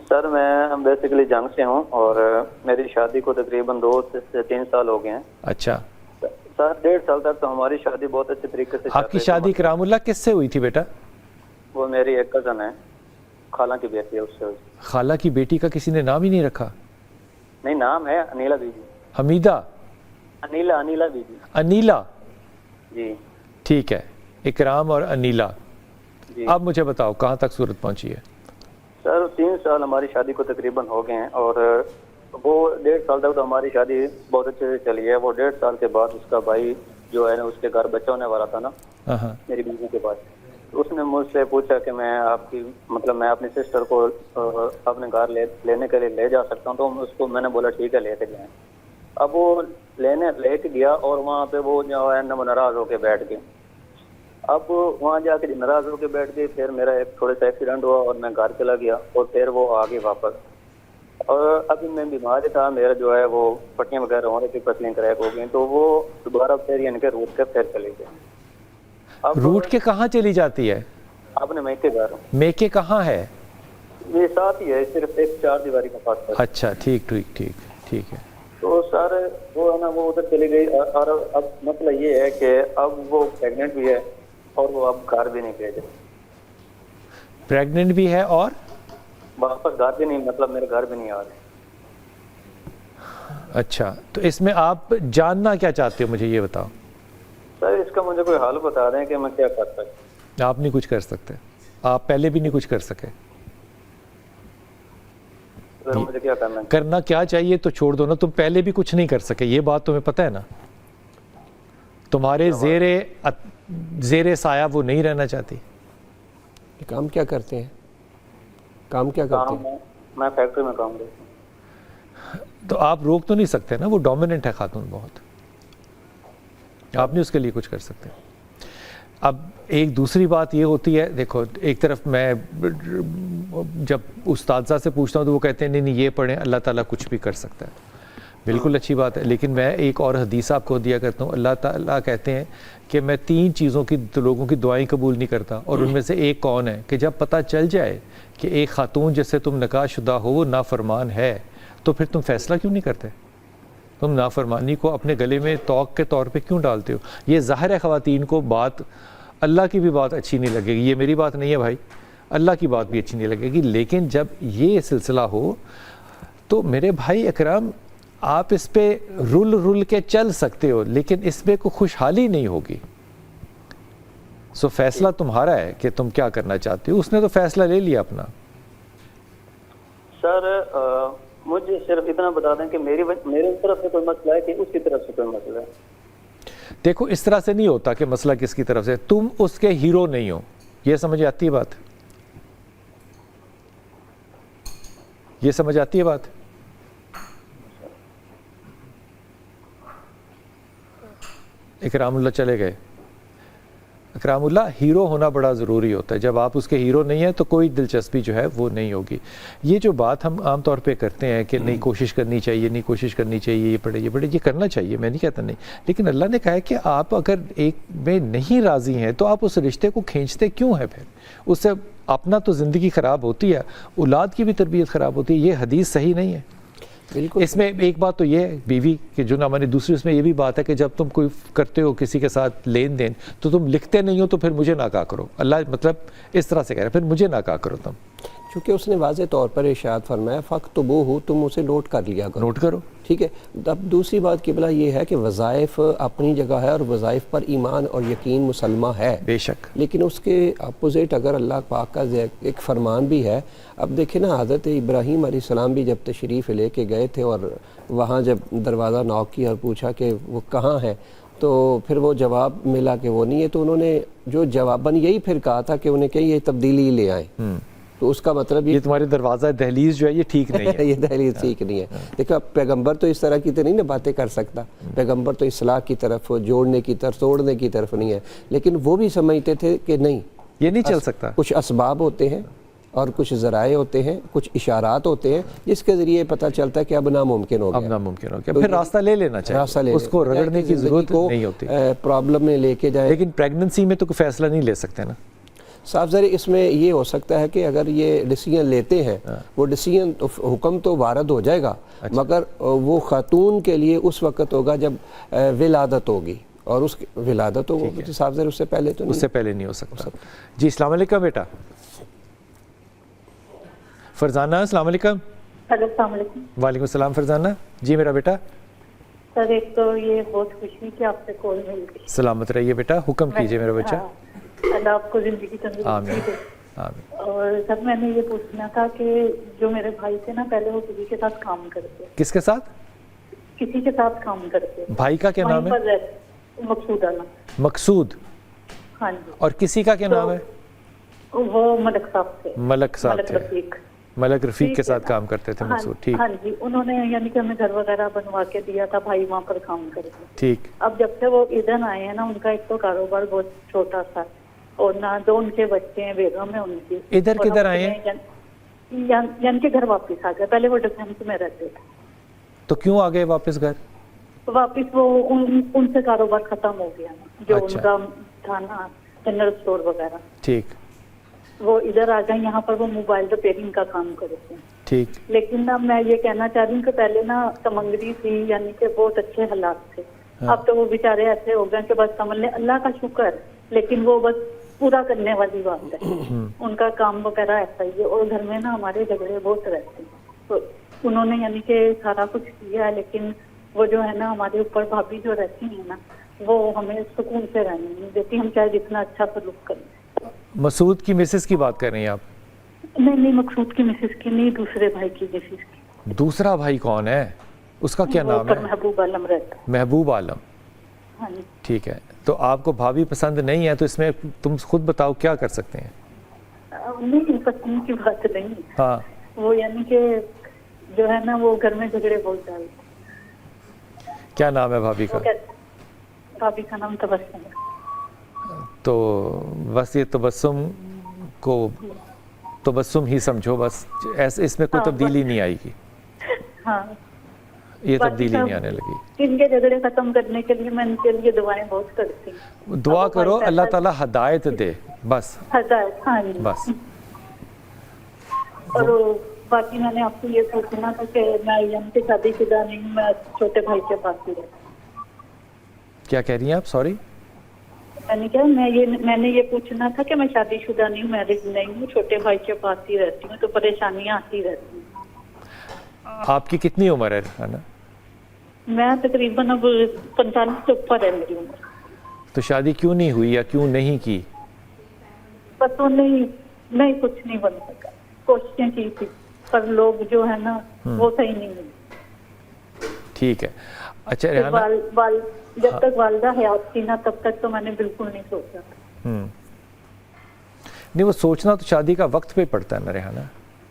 سر میں بیسیکلی جنگ سے ہوں اور میری شادی کو تقریباً 2 سے 3 سال ہو گئے ہیں. اچھا سر 1.5 سال تک تو ہماری شادی بہت اچھے طریقے سے آپ کی شادی کرام اللہ کس سے ہوئی تھی بیٹا؟ وہ میری ایک کزن ہے، خالہ کی بیٹی ہے، اس سے ہوئی. خالہ کی بیٹی کا کسی نے نام ہی نہیں رکھا؟ نہیں، نام ہے انیلا بی بی. حمیدہ؟ انیلا بی بی. انیلا؟ جی ٹھیک ہے، اکرام اور انیلا. جی. اب مجھے بتاؤ کہاں تک صورت پہنچی ہے؟ سر 3 سال ہماری شادی کو تقریباً ہو گئے ہیں اور وہ 1.5 سال تک تو ہماری شادی بہت اچھے سے چلی ہے. وہ 1.5 سال کے بعد اس کا بھائی جو ہے نا، اس کے گھر بچہ ہونے والا تھا نا ہاں میری بیوی کے پاس. اس نے مجھ سے پوچھا کہ میں آپ کی میں اپنی سسٹر کو اپنے گھر لینے کے لیے لے جا سکتا ہوں. تو میں نے بولا ٹھیک ہے، لے کے جائیں. اب وہ لے کے گیا اور وہاں پہ وہ جو ہے نا ناراض ہو کے بیٹھ گئے. اب وہاں جا کے ناراض ہو کے بیٹھ گئے. پھر میرا ایک تھوڑا سا ایکسیڈنٹ ہوا اور میں گھر چلا گیا اور پھر وہ آ گئے واپس. اور ابھی میں بیمار تھا، میرا جو ہے وہ پٹیاں وغیرہ ہو رہی تھی، پسلیاں کریک ہو گئی. تو وہ دوبارہ پھر یعنی کہ روٹ کے پھر چلے گئے. اب روٹ کے کہاں چلی جاتی ہے؟ اپنے میکے گھر. میکے کہاں ہے؟ یہ ساتھ ہی ہے، صرف ایک 4 دیواری کا فاصلہ ہے. اچھا ٹھیک ہے. تو سر وہ ہے نا وہ ادھر چلی گئی اور اب مسئلہ یہ ہے کہ اب وہ پریگننٹ بھی ہے اور وہ اب گھر بھی نہیں بھیج رہی. پریگننٹ بھی ہے اور واپس گھر بھی نہیں، مطلب میرے گھر بھی نہیں آ رہے. اچھا، تو اس میں آپ جاننا کیا چاہتے ہو، مجھے یہ بتاؤ. سر اس کا مجھے کوئی حل بتا دیں کہ میں کیا کر سکتا. آپ نہیں کچھ کر سکتے، آپ پہلے بھی نہیں کچھ کر سکے. سر مجھے کیا کرنا ہے؟ کرنا کیا چاہیے تو چھوڑ دو نا. تم پہلے بھی کچھ نہیں کر سکے، یہ بات تمہیں پتہ ہے نا. تمہارے زیر سایہ وہ نہیں رہنا چاہتی. کام کیا کرتے ہیں؟ میں فیکٹری میں کام کرتا ہوں. تو آپ روک تو نہیں سکتے نا، وہ ڈومیننٹ ہے خاتون بہت. آپ نہیں اس کے لیے کچھ کر سکتے. اب ایک دوسری بات یہ ہوتی ہے، دیکھو ایک طرف میں جب استاذہ سے پوچھتا ہوں تو وہ کہتے ہیں نہیں یہ پڑھیں، اللہ تعالیٰ کچھ بھی کر سکتا ہے. بالکل اچھی بات ہے، لیکن میں ایک اور حدیث آپ کو دیا کرتا ہوں. اللہ تعالیٰ کہتے ہیں کہ میں 3 چیزوں کی لوگوں کی دعائیں قبول نہیں کرتا، اور ان میں سے ایک کون ہے کہ جب پتہ چل جائے کہ ایک خاتون جس سے تم نکاح شدہ ہو وہ نافرمان ہے، تو پھر تم فیصلہ کیوں نہیں کرتے؟ تم نافرمانی کو اپنے گلے میں توق کے طور پہ کیوں ڈالتے ہو؟ یہ ظاہر ہے خواتین کو بات، اللہ کی بھی بات اچھی نہیں لگے گی. یہ میری بات نہیں ہے بھائی، اللہ کی بات بھی اچھی نہیں لگے گی. لیکن جب یہ سلسلہ ہو تو میرے بھائی اکرام، آپ اس پہ رل کے چل سکتے ہو، لیکن اس میں کوئی خوشحالی نہیں ہوگی. سو فیصلہ تمہارا ہے کہ تم کیا کرنا چاہتے ہو. اس نے تو فیصلہ لے لیا اپنا. سر مجھے صرف اتنا بتا دیں کہ میری طرف سے کوئی مسئلہ ہے کہ اس کی طرف سے کوئی مسئلہ ہے. دیکھو اس طرح سے نہیں ہوتا کہ مسئلہ کس کی طرف سے. تم اس کے ہیرو نہیں ہو، یہ سمجھ آتی ہے بات؟ یہ سمجھ آتی ہے بات؟ اکرام اللہ چلے گئے. اکرام اللہ، ہیرو ہونا بڑا ضروری ہوتا ہے. جب آپ اس کے ہیرو نہیں ہیں تو کوئی دلچسپی جو ہے وہ نہیں ہوگی. یہ جو بات ہم عام طور پہ کرتے ہیں کہ نہیں کوشش کرنی چاہیے، نہیں کوشش کرنی چاہیے، یہ پڑھے یہ کرنا چاہیے، میں نہیں کہتا نہیں. لیکن اللہ نے کہا ہے کہ آپ اگر ایک میں نہیں راضی ہیں تو آپ اس رشتے کو کھینچتے کیوں ہیں؟ پھر اس سے اپنا تو زندگی خراب ہوتی ہے، اولاد کی بھی تربیت خراب ہوتی ہے. یہ حدیث صحیح نہیں ہے. بالکل. اس میں ایک بات تو یہ ہے بیوی کہ جو ہماری دوسری، اس میں یہ بھی بات ہے کہ جب تم کوئی کرتے ہو کسی کے ساتھ لین دین تو تم لکھتے نہیں ہو تو پھر مجھے نہ کہا کرو. اللہ مطلب اس طرح سے کہہ رہے ہیں، پھر مجھے نہ کہا کرو تم. چونکہ اس نے واضح طور پر ارشاد فرمایا فَاكْتُبُوهُ، تم اسے نوٹ کر لیا کرو. نوٹ کرو. ٹھیک ہے. اب دوسری بات قبلہ یہ ہے کہ وظائف اپنی جگہ ہے اور وظائف پر ایمان اور یقین مسلمہ ہے بے شک، لیکن اس کے اپوزٹ اگر اللہ پاک کا ایک فرمان بھی ہے. اب دیکھیں نا، حضرت ابراہیم علیہ السلام بھی جب تشریف لے کے گئے تھے اور وہاں جب دروازہ نوک کیا اور پوچھا کہ وہ کہاں ہے تو پھر وہ جواب ملا کہ وہ نہیں ہے. تو انہوں نے جو جواباً یہی پھر کہا تھا کہ انہیں کہ یہ تبدیلی لے آئیں. تو اس کا مطلب یہ تمہارے دروازہ دہلیز جو ہے یہ ٹھیک نہیں ہے. یہ دہلیز ٹھیک نہیں ہے. دیکھو پیغمبر تو اس طرح کی تو نہیں نا باتیں کر سکتا. پیغمبر تو اصلاح کی طرف، جوڑنے کی طرف، توڑنے کی طرف نہیں ہے. لیکن وہ بھی سمجھتے تھے کہ نہیں، یہ نہیں چل سکتا. کچھ اسباب ہوتے ہیں اور کچھ ذرائع ہوتے ہیں، کچھ اشارات ہوتے ہیں جس کے ذریعے پتہ چلتا ہے کہ اب ناممکن ہو گیا. اب ناممکن ہو گیا، پھر راستہ لے لینا چاہیے. اس کو رگڑنے کی ضرورت نہیں ہوتی. پرابلم میں لے کے جائے. لیکن پریگننسی میں تو کوئی فیصلہ نہیں لے سکتے نا. صاحب ذرا اس میں یہ ہو سکتا ہے کہ اگر یہ ڈیسیجن لیتے ہیں وہ ڈیسیجن حکم تو وارد ہو جائے گا مگر وہ خاتون کے لیے اس وقت ہوگا جب ولادت ہوگی اور اس ولادت ہو صاحب ذرا اس سے پہلے تو اس سے پہلے نہیں ہو سکتا. جی السلام علیکم بیٹا. فرزانہ السلام علیکم. ہیلو السلام علیکم. وعلیکم السلام فرزانہ. جی میرا بیٹا. سر ایک تو یہ بہت خوشی کہ آپ سے کال مل گئی. سلامت رہیے بیٹا, حکم کیجیے میرا بچہ. اللہ آپ کو زندگی تندرستی دے. اور سر میں نے یہ پوچھنا تھا کہ جو میرے بھائی تھے نا پہلے وہ کسی کے ساتھ کام کرتے. کس کے ساتھ؟ کسی کے ساتھ کام کرتے. بھائی کا کیا نام ہے؟ مقصود عالم. مقصود. ہاں جی. اور کسی کا کیا نام ہے؟ وہ ملک صاحب تھے. ملک صاحب تھے. ملک رفیق کے ساتھ کام کرتے تھے مقصود. ٹھیک. ہاں جی, انہوں نے یعنی کہ ہمیں گھر وغیرہ بنوا کے دیا تھا, بھائی وہاں پر کام کرتے. ٹھیک. اب جب سے وہ ادھر آئے ہیں نا ان کا ایک تو کاروبار بہت چھوٹا سا اور نہ دو ان کے بچے ہیں, بیگم ہے ان کی. ادھر کدھر آئے ہیں؟ یعنی کہ گھر واپس آ گئے. پہلے وہ ڈیفینس میں رہتے تھے. تو کیوں آ گئے واپس گھر؟ واپس وہ ان سے کاروبار ختم ہو گیا نا جو ان کا تھا نا جنرل اسٹور وغیرہ. ٹھیک. وہ ادھر آ گئے, یہاں پر وہ موبائل ریپیئرنگ کا کام کرتے ہیں. ٹھیک. لیکن نا میں یہ کہنا چاہ رہی ہوں کہ پہلے نا سمنگری تھی یعنی کہ بہت اچھے حالات تھے. اب تو وہ بیچارے ایسے ہو گئے کہ بس سمجھ لیں اللہ کا شکر, لیکن وہ بس پورا کرنے والی بات ہے. ان کا کام وغیرہ ایسا ہی ہے. اور گھر میں نا ہمارے جھگڑے بہت رہتے ہیں. تو انہوں نے یعنی کہ سارا کچھ کیا ہے, لیکن وہ جو ہے نا ہمارے اوپر بھابھی جو رہتی ہیں نا وہ ہمیں سکون سے رہنے نہیں دیتی, ہم چاہے جتنا اچھا سلوک کریں. مسعود کی مسز کی بات کر رہی ہیں آپ؟ نہیں مقصود کی مسز کی نہیں, دوسرے بھائی کی مسز کی. دوسرا بھائی کون ہے, اس کا کیا نام ہے؟ محبوب عالم رہتا. محبوب عالم. ہاں جی. ٹھیک ہے. تو آپ کو بھابھی پسند نہیں ہے تو اس میں تم خود بتاؤ کیا کر سکتے ہیں؟ نہیں پسند کی بات نہیں. ہاں وہ یعنی کہ جو ہے نا وہ گھر میں جھگڑے بہت ڈالتے. کیا نام ہے بھابھی کا؟ بھابھی کا نام تبسم ہے. تو بس یہ تبسم کو تبسم ہی سمجھو بس, ایسے اس میں کوئی تبدیلی نہیں آئے گی. ہاں یہ تبدیلی نہیں آنے لگی. ان کے جھگڑے ختم کرنے کے لیے میں ان کے لیے دعائیں بہت کرتی ہوں. دعا کرو اللہ تعالیٰ ہدایت دے بس. ہدایت. ہاں جی بس. اور باقی میں نے آپ کو یہ پوچھنا تھا کہ میں یعنی کہ شادی شدہ نہیں ہوں, میں چھوٹے بھائی کے پاس ہی رہتی ہوں. کیا کہہ رہی ہیں آپ؟ سوری. میں نے یہ پوچھنا تھا کہ میں شادی شدہ نہیں ہوں, میرڈ نہیں ہوں, چھوٹے بھائی کے پاس ہی رہتی ہوں, تو پریشانیاں آتی رہتی ہیں. آپ کی کتنی عمر ہے ریحانہ؟ میں تقریباً اب 45 سے اوپر ہے میری عمر. تو شادی کیوں نہیں ہوئی یا کیوں نہیں کی؟ پتہ نہیں کچھ نہیں بن سکا. کوششیں کی تھی پر لوگ جو ہے نا وہ صحیح نہیں ہوئی. ٹھیک ہے. اچھا ریحانہ, جب تک والدہ حیات تھی نا تب تک تو میں نے بالکل نہیں سوچا تھا. نہیں وہ سوچنا تو شادی کا وقت پہ پڑتا ہے نا ریحانہ.